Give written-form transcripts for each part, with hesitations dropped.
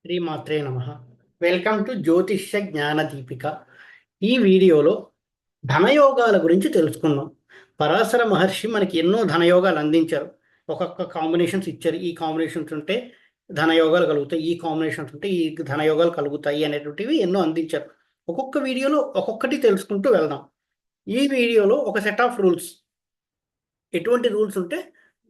శ్రీమాత్రే నమ. Welcome to జ్యోతిష్య జ్ఞాన దీపిక. ఈ వీడియోలో ధనయోగాల గురించి తెలుసుకుందాం. పరాశర మహర్షి మనకి ఎన్నో ధనయోగాలు అందించారు. ఒక్కొక్క కాంబినేషన్స్ ఇచ్చారు. ఈ కాంబినేషన్స్ ఉంటే ధనయోగాలు కలుగుతాయి, ఈ కాంబినేషన్స్ ఉంటే ఈ ధనయోగాలు కలుగుతాయి అనేటువంటివి ఎన్నో అందించారు. ఒక్కొక్క వీడియోలో ఒక్కొక్కటి తెలుసుకుంటూ వెళ్దాం. ఈ వీడియోలో ఒక సెట్ ఆఫ్ రూల్స్, ఎటువంటి రూల్స్ ఉంటే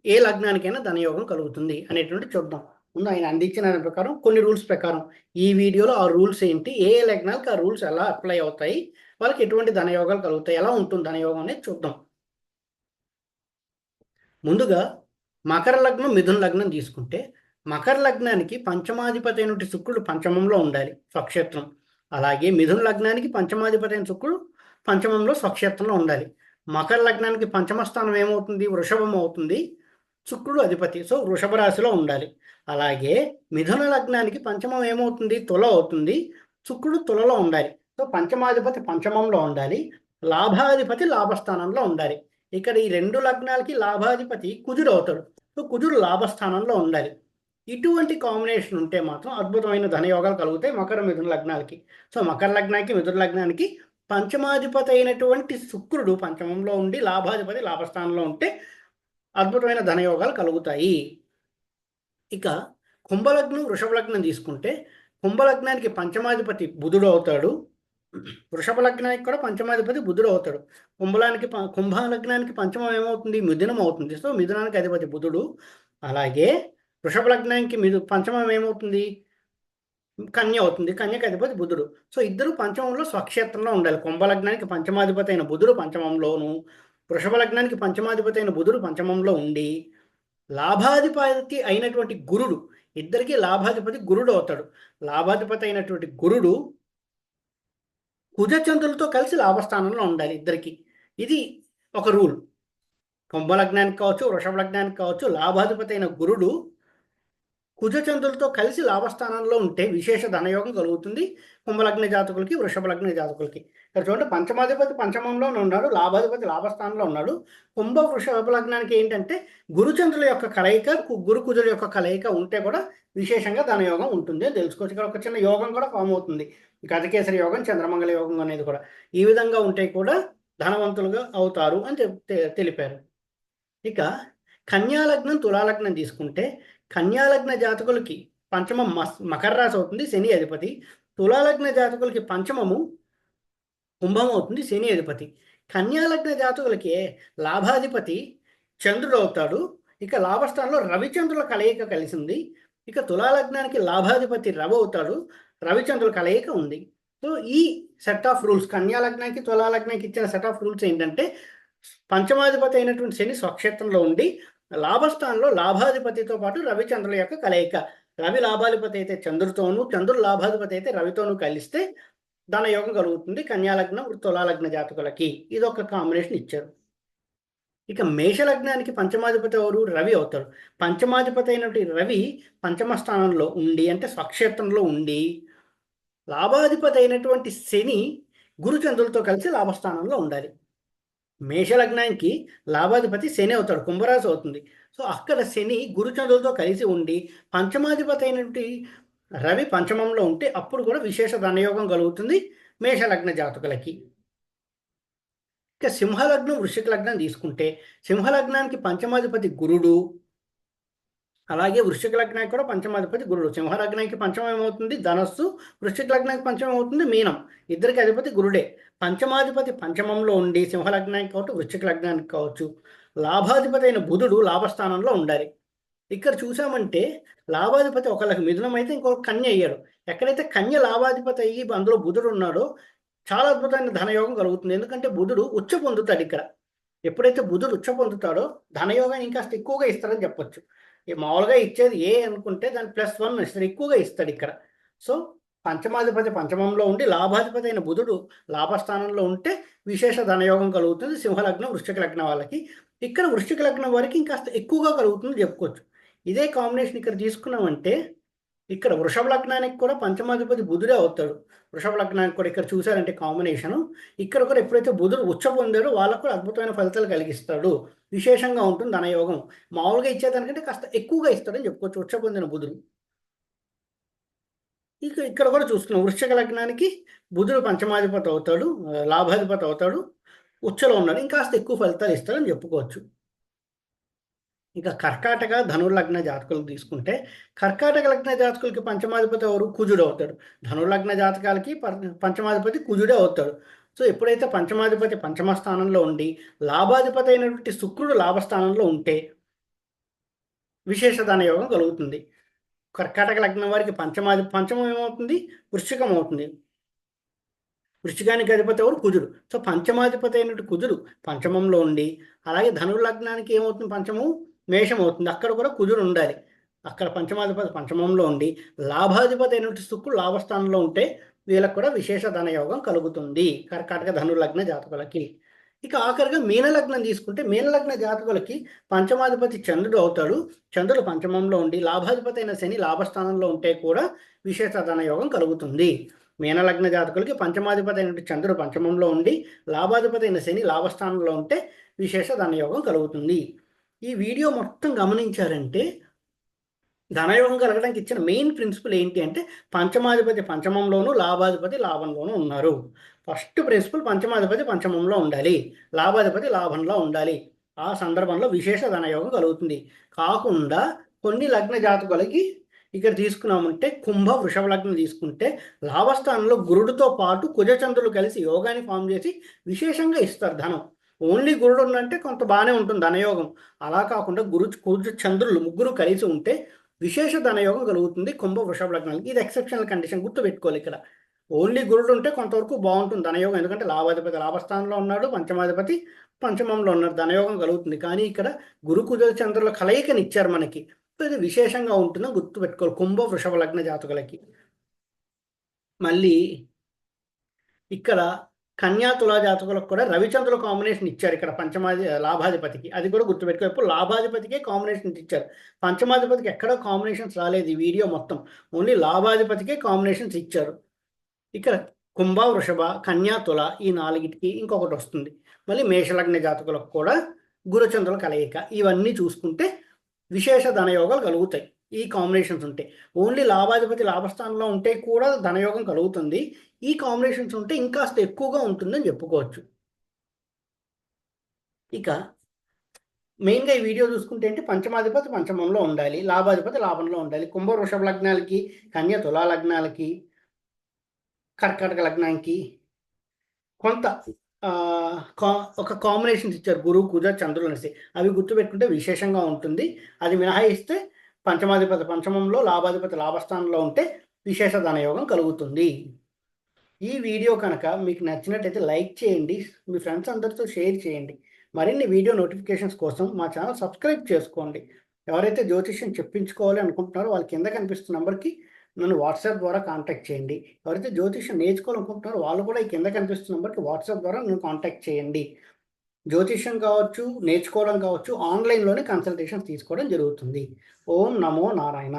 ఏ లగ్నానికైనా ధనయోగం కలుగుతుంది అనేటువంటి చూద్దాం. ముందు ఆయన అందించిన దాని ప్రకారం కొన్ని రూల్స్ ప్రకారం ఈ వీడియోలో ఆ రూల్స్ ఏంటి, ఏ లగ్నాలకు ఆ రూల్స్ ఎలా అప్లై అవుతాయి, వాళ్ళకి ఎటువంటి ధనయోగాలు కలుగుతాయి, ఎలా ఉంటుంది ధనయోగం అనేది చూద్దాం. ముందుగా మకర లగ్నం, మిథున లగ్నం తీసుకుంటే మకర లగ్నానికి పంచమాధిపతి అయినటువంటి శుక్రుడు పంచమంలో ఉండాలి, స్వక్షేత్రం. అలాగే మిథున లగ్నానికి పంచమాధిపతి అయిన శుక్రుడు పంచమంలో స్వక్షేత్రంలో ఉండాలి. మకర లగ్నానికి పంచమ స్థానం ఏమవుతుంది, వృషభం అవుతుంది, శుక్రుడు అధిపతి, సో వృషభ రాశిలో ఉండాలి. అలాగే మిథున లగ్నానికి పంచమం ఏమవుతుంది, తుల అవుతుంది, శుక్రుడు తులలో ఉండాలి. సో పంచమాధిపతి పంచమంలో ఉండాలి, లాభాధిపతి లాభస్థానంలో ఉండాలి. ఇక్కడ ఈ రెండు లగ్నాలకి లాభాధిపతి కుజుడు అవుతాడు, సో కుజుడు లాభస్థానంలో ఉండాలి. ఇటువంటి కాంబినేషన్ ఉంటే మాత్రం అద్భుతమైన ధనయోగాలు కలుగుతాయి మకర మిథున లగ్నాలకి. సో మకర లగ్నానికి మిథున లగ్నానికి పంచమాధిపతి అయినటువంటి శుక్రుడు పంచమంలో ఉండి లాభాధిపతి లాభస్థానంలో ఉంటే అద్భుతమైన ధనయోగాలు కలుగుతాయి. ఇక కుంభలగ్నం, వృషభ లగ్నం తీసుకుంటే కుంభలగ్నానికి పంచమాధిపతి బుధుడు అవుతాడు, వృషభ లగ్నానికి కూడా పంచమాధిపతి బుధుడు అవుతాడు. కుంభ లగ్నానికి పంచమం ఏమవుతుంది, మిథునం అవుతుంది, సో మిథునానికి అధిపతి బుధుడు. అలాగే వృషభ లగ్నానికి పంచమం ఏమవుతుంది, కన్య అవుతుంది, కన్యకి అధిపతి బుధుడు. సో ఇద్దరు పంచమంలో స్వక్షేత్రంలో ఉండాలి. కుంభ లగ్నానికి పంచమాధిపతి అయిన బుధుడు పంచమంలోను, వృషభ లగ్నానికి పంచమాధిపతి అయిన బుధుడు పంచమంలో ఉండి లాభాధిపతి అయినటువంటి గురుడు, ఇద్దరికి లాభాధిపతి గురుడు అవుతాడు. లాభాధిపతి అయినటువంటి గురుడు కుజచంద్రులతో కలిసి లాభస్థానంలో ఉండాలి ఇద్దరికి. ఇది ఒక రూల్. కుంభలగ్నానికి కావచ్చు, వృషభ లగ్నానికి కావచ్చు, లాభాధిపతి అయిన గురుడు కుజచంద్రులతో కలిసి లాభస్థానంలో ఉంటే విశేష ధనయోగం కలుగుతుంది కుంభలగ్న జాతకులకి, వృషభ లగ్న జాతకులకి. ఇక్కడ చూడండి, పంచమాధిపతి పంచమంలో ఉన్నాడు, లాభాధిపతి లాభస్థానంలో ఉన్నాడు. కుంభ వృషభ లగ్నానికి ఏంటంటే గురుచంద్రుల యొక్క కలయిక, గురు కుజుల యొక్క కలయిక ఉంటే కూడా విశేషంగా ధనయోగం ఉంటుంది అని తెలుసుకోవచ్చు. ఇక్కడ ఒక చిన్న యోగం కూడా ఫామ్ అవుతుంది, గజకేసరి యోగం, చంద్రమంగళ యోగం అనేది కూడా. ఈ విధంగా ఉంటే కూడా ధనవంతులుగా అవుతారు అని తెలిపారు. ఇక కన్యాలగ్నం, తులాలగ్నం తీసుకుంటే కన్యాలగ్న జాతకులకి పంచమం మకర రాశి అవుతుంది, శని అధిపతి. తులాలగ్న జాతకులకి పంచమము కుంభం అవుతుంది, శని అధిపతి. కన్యాలగ్న జాతకులకి లాభాధిపతి చంద్రుడు అవుతాడు. ఇక లాభస్థానంలో రవిచంద్రుల కలయిక కలిసింది. ఇక తులాలగ్నానికి లాభాధిపతి రవి అవుతాడు, రవిచంద్రుల కలయిక ఉంది. సో ఈ సెట్ ఆఫ్ రూల్స్, కన్యాలగ్నానికి తులాలగ్నానికి ఇచ్చిన సెట్ ఆఫ్ రూల్స్ ఏంటంటే పంచమాధిపతి అయినటువంటి శని స్వక్షేత్రంలో ఉండి లాభస్థానంలో లాభాధిపతితో పాటు రవిచంద్రుల యొక్క కలయిక. రవి లాభాధిపతి అయితే చంద్రుడితోనూ, చంద్రుడు లాభాధిపతి అయితే రవితోనూ కలిస్తే ధనయోగం కలుగుతుంది కన్యాలగ్నం, తులాలగ్న జాతకులకి. ఇది ఒక కాంబినేషన్ ఇచ్చారు. ఇక మేషలగ్నానికి పంచమాధిపతి ఎవరు, రవి అవుతాడు. పంచమాధిపతి అయినటువంటి రవి పంచమ స్థానంలో ఉండి, అంటే స్వక్షేత్రంలో ఉండి లాభాధిపతి అయినటువంటి శని గురుచంద్రులతో కలిసి లాభస్థానంలో ఉండాలి. మేషలగ్నానికి లాభాధిపతి శని అవుతాడు, కుంభరాశి అవుతుంది. సో అక్కడ శని గురుచంద్రులతో కలిసి ఉండి పంచమాధిపతి అయినటువంటి రవి పంచమంలో ఉంటే అప్పుడు కూడా విశేష ధనయోగం కలుగుతుంది మేషలగ్న జాతకులకి. ఇక సింహలగ్నం, వృశ్చిక లగ్నం తీసుకుంటే సింహలగ్నానికి పంచమాధిపతి గురుడు, అలాగే వృశ్చిక లగ్నానికి కూడా పంచమాధిపతి గురుడు. సింహలగ్నానికి పంచమం ఏమవుతుంది, ధనస్సు. వృశ్చిక లగ్నానికి పంచమం అవుతుంది, మీనం. ఇద్దరికి అధిపతి గురుడే. పంచమాధిపతి పంచమంలో ఉండి సింహలగ్నానికి కావచ్చు, వృశ్చిక లగ్నానికి కావచ్చు లాభాధిపతి అయిన బుధుడు లాభస్థానంలో ఉండాలి. ఇక్కడ చూసామంటే లాభాధిపతి ఒకళ్ళకి మిథునం అయితే ఇంకొక కన్య అయ్యాడు. ఎక్కడైతే కన్య లాభాధిపతి అయ్యి అందులో బుధుడు ఉన్నాడో చాలా అద్భుతమైన ధనయోగం కలుగుతుంది. ఎందుకంటే బుధుడు ఉచ్చ పొందుతాడు ఇక్కడ. ఎప్పుడైతే బుధుడు ఉచ్చ పొందుతాడో ధనయోగాన్ని ఇంకాస్త ఎక్కువగా ఇస్తాడని చెప్పొచ్చు. మామూలుగా ఇచ్చేది ఏ అనుకుంటే దాని +1 ఇస్తాడు, ఎక్కువగా ఇస్తాడు ఇక్కడ. సో పంచమాధిపతి పంచమంలో ఉండి లాభాధిపతి అయిన బుధుడు లాభస్థానంలో ఉంటే విశేష ధనయోగం కలుగుతుంది సింహలగ్నం, వృశ్చిక లగ్నం వాళ్ళకి. ఇక్కడ వృశ్చిక లగ్నం వారికి ఇంకాస్త ఎక్కువగా కలుగుతుంది చెప్పుకోవచ్చు. ఇదే కాంబినేషన్ ఇక్కడ తీసుకున్నామంటే ఇక్కడ వృషభ లగ్నానికి కూడా పంచమాధిపతి బుధుడే అవుతాడు. వృషభ లగ్నానికి కూడా ఇక్కడ చూసారంటే కాంబినేషను, ఇక్కడ కూడా ఎప్పుడైతే బుధుడు ఉచ్చ పొందాడో వాళ్ళకు కూడా అద్భుతమైన ఫలితాలు కలిగిస్తాడు, విశేషంగా ఉంటుంది ధనయోగం. మామూలుగా ఇచ్చేదానికంటే కాస్త ఎక్కువగా ఇస్తాడని చెప్పుకోవచ్చు ఉచ్చ పొందిన బుధుడు. ఇక్కడ కూడా చూసుకున్నాం, వృశ్చిక లగ్నానికి బుధుడు పంచమాధిపతి అవుతాడు, లాభాధిపతి అవుతాడు, ఉచ్చలో ఉన్నాడు, ఇంకాస్త ఎక్కువ ఫలితాలు ఇస్తాడని చెప్పుకోవచ్చు. ఇక కర్కాటక ధనుర్లగ్న జాతకులు తీసుకుంటే, కర్కాటక లగ్న జాతకులకి పంచమాధిపతి ఎవరు? కుజుడు అవుతాడు. ధనుర్లగ్న జాతకాలకి పంచమాధిపతి కుజుడే అవుతాడు. సో ఎప్పుడైతే పంచమాధిపతి పంచమ స్థానంలో ఉండి లాభాధిపతి అయినటువంటి శుక్రుడు లాభస్థానంలో ఉంటే విశేష ధనయోగం కలుగుతుంది. కర్కాటక లగ్నం వారికి పంచమం ఏమవుతుంది? వృశ్చికం అవుతుంది. వృశ్చికానికి అధిపతి ఎవరు? కుజుడు. సో పంచమాధిపతి అయినటువంటి కుజుడు పంచమంలో ఉండి, అలాగే ధనుర్లగ్నానికి ఏమవుతుంది? పంచమం మేషం అవుతుంది. అక్కడ కూడా కుజుడు ఉండాలి. అక్కడ పంచమాధిపతి పంచమంలో ఉండి లాభాధిపతి అయినటువంటి శుక్రుడు లాభస్థానంలో ఉంటే వీళ్ళకు కూడా విశేష ధనయోగం కలుగుతుంది కర్కాటక ధనుర్లగ్న జాతకులకి. ఇక ఆఖరిగా మీనలగ్నం తీసుకుంటే, మీనలగ్న జాతకులకి పంచమాధిపతి చంద్రుడు అవుతాడు. చంద్రుడు పంచమంలో ఉండి లాభాధిపతి అయిన శని లాభస్థానంలో ఉంటే కూడా విశేష ధనయోగం కలుగుతుంది. మీనలగ్న జాతకులకి పంచమాధిపతి అయినటువంటి చంద్రుడు పంచమంలో ఉండి లాభాధిపతి అయిన శని లాభస్థానంలో ఉంటే విశేష ధనయోగం కలుగుతుంది. ఈ వీడియో మొత్తం గమనించారంటే ధనయోగం కలగడానికి ఇచ్చిన మెయిన్ ప్రిన్సిపల్ ఏంటి అంటే, పంచమాధిపతి పంచమంలోను లాభాధిపతి లాభంలోనూ ఉన్నారు. ఫస్ట్ ప్రిన్సిపల్ పంచమాధిపతి పంచమంలో ఉండాలి, లాభాధిపతి లాభంలో ఉండాలి. ఆ సందర్భంలో విశేష ధనయోగం కలుగుతుంది. కాకుండా కొన్ని లగ్న జాతకులకి ఇక్కడ తీసుకున్నామంటే, కుంభ వృషభ లగ్నం తీసుకుంటే లాభస్థానంలో గురుడితో పాటు కుజచంద్రులు కలిసి యోగాన్ని ఫామ్ చేసి విశేషంగా ఇస్తారు ధనం. ఓన్లీ గురుడు ఉందంటే కొంత బాగానే ఉంటుంది ధనయోగం. అలా కాకుండా కుజ చంద్రులు ముగ్గురు కలిసి ఉంటే విశేష ధనయోగం కలుగుతుంది కుంభ వృషభ లగ్నాలకి. ఇది ఎక్సెప్షనల్ కండిషన్, గుర్తుపెట్టుకోవాలి. ఇక్కడ ఓన్లీ గురుడు ఉంటే కొంతవరకు బాగుంటుంది ధనయోగం, ఎందుకంటే లాభాధిపతి లాభస్థానంలో ఉన్నాడు, పంచమాధిపతి పంచమంలో ఉన్నాడు, ధనయోగం కలుగుతుంది. కానీ ఇక్కడ గురు కుజ చంద్రుల కలయికని ఇచ్చారు మనకి, ఇది విశేషంగా ఉంటుందని గుర్తుపెట్టుకోవాలి కుంభ వృషభ లగ్న జాతకులకి. మళ్ళీ ఇక్కడ కన్యా తులా జాతకులకు కూడా రవిచంద్రుల కాంబినేషన్ ఇచ్చారు ఇక్కడ లాభాధిపతికి. అది కూడా గుర్తుపెట్టుకో, ఎప్పుడు లాభాధిపతికే కాంబినేషన్ ఇచ్చారు, పంచమాధిపతికి ఎక్కడో కాంబినేషన్స్ రాలేదు. ఈ వీడియో మొత్తం ఓన్లీ లాభాధిపతికే కాంబినేషన్స్ ఇచ్చారు. ఇక్కడ కుంభ వృషభ కన్యా తుల ఈ నాలుగిటికి ఇంకొకటి వస్తుంది. మళ్ళీ మేషలగ్న జాతకులకు కూడా గురుచంద్రుల కలయిక. ఇవన్నీ చూసుకుంటే విశేష ధనయోగాలు కలుగుతాయి ఈ కాంబినేషన్స్ ఉంటే. ఓన్లీ లాభాధిపతి లాభస్థానంలో ఉంటే కూడా ధనయోగం కలుగుతుంది, ఈ కాంబినేషన్స్ ఉంటే ఇంకాస్త ఎక్కువగా ఉంటుందని చెప్పుకోవచ్చు. ఇక మెయిన్గా ఈ వీడియో చూసుకుంటే ఏంటి, పంచమాధిపతి పంచమంలో ఉండాలి, లాభాధిపతి లాభంలో ఉండాలి. కుంభ వృషభ లగ్నాలకి, కన్య తులా లగ్నాలకి, కర్కాటక లగ్నానికి కొంత ఒక కాంబినేషన్స్ ఇచ్చారు, గురువు కుజ చంద్రులు అనేసి. అవి గుర్తుపెట్టుకుంటే విశేషంగా ఉంటుంది. అది మినహాయిస్తే పంచమాధిపతి పంచమంలో, లాభాధిపతి లాభస్థానంలో ఉంటే విశేష ధనయోగం కలుగుతుంది. ఈ వీడియో కనుక మీకు నచ్చినట్టయితే లైక్ చేయండి, మీ ఫ్రెండ్స్ అందరితో షేర్ చేయండి. మరిన్ని వీడియో నోటిఫికేషన్స్ కోసం మా ఛానల్ సబ్స్క్రైబ్ చేసుకోండి. ఎవరైతే జ్యోతిష్యం చెప్పించుకోవాలి అనుకుంటున్నారో వాళ్ళ కింద కనిపిస్తున్న నెంబర్కి నన్ను వాట్సాప్ ద్వారా కాంటాక్ట్ చేయండి. ఎవరైతే జ్యోతిష్యం నేర్చుకోవాలనుకుంటున్నారో వాళ్ళు కూడా ఈ కింద కనిపిస్తున్న నెంబర్కి వాట్సాప్ ద్వారా నన్ను కాంటాక్ట్ చేయండి. జ్యోతిష్యం కావచ్చు, నేర్చుకోవడం కావచ్చు, ఆన్లైన్లోనే కన్సల్టేషన్స్ తీసుకోవడం జరుగుతుంది. ఓం నమో నారాయణ.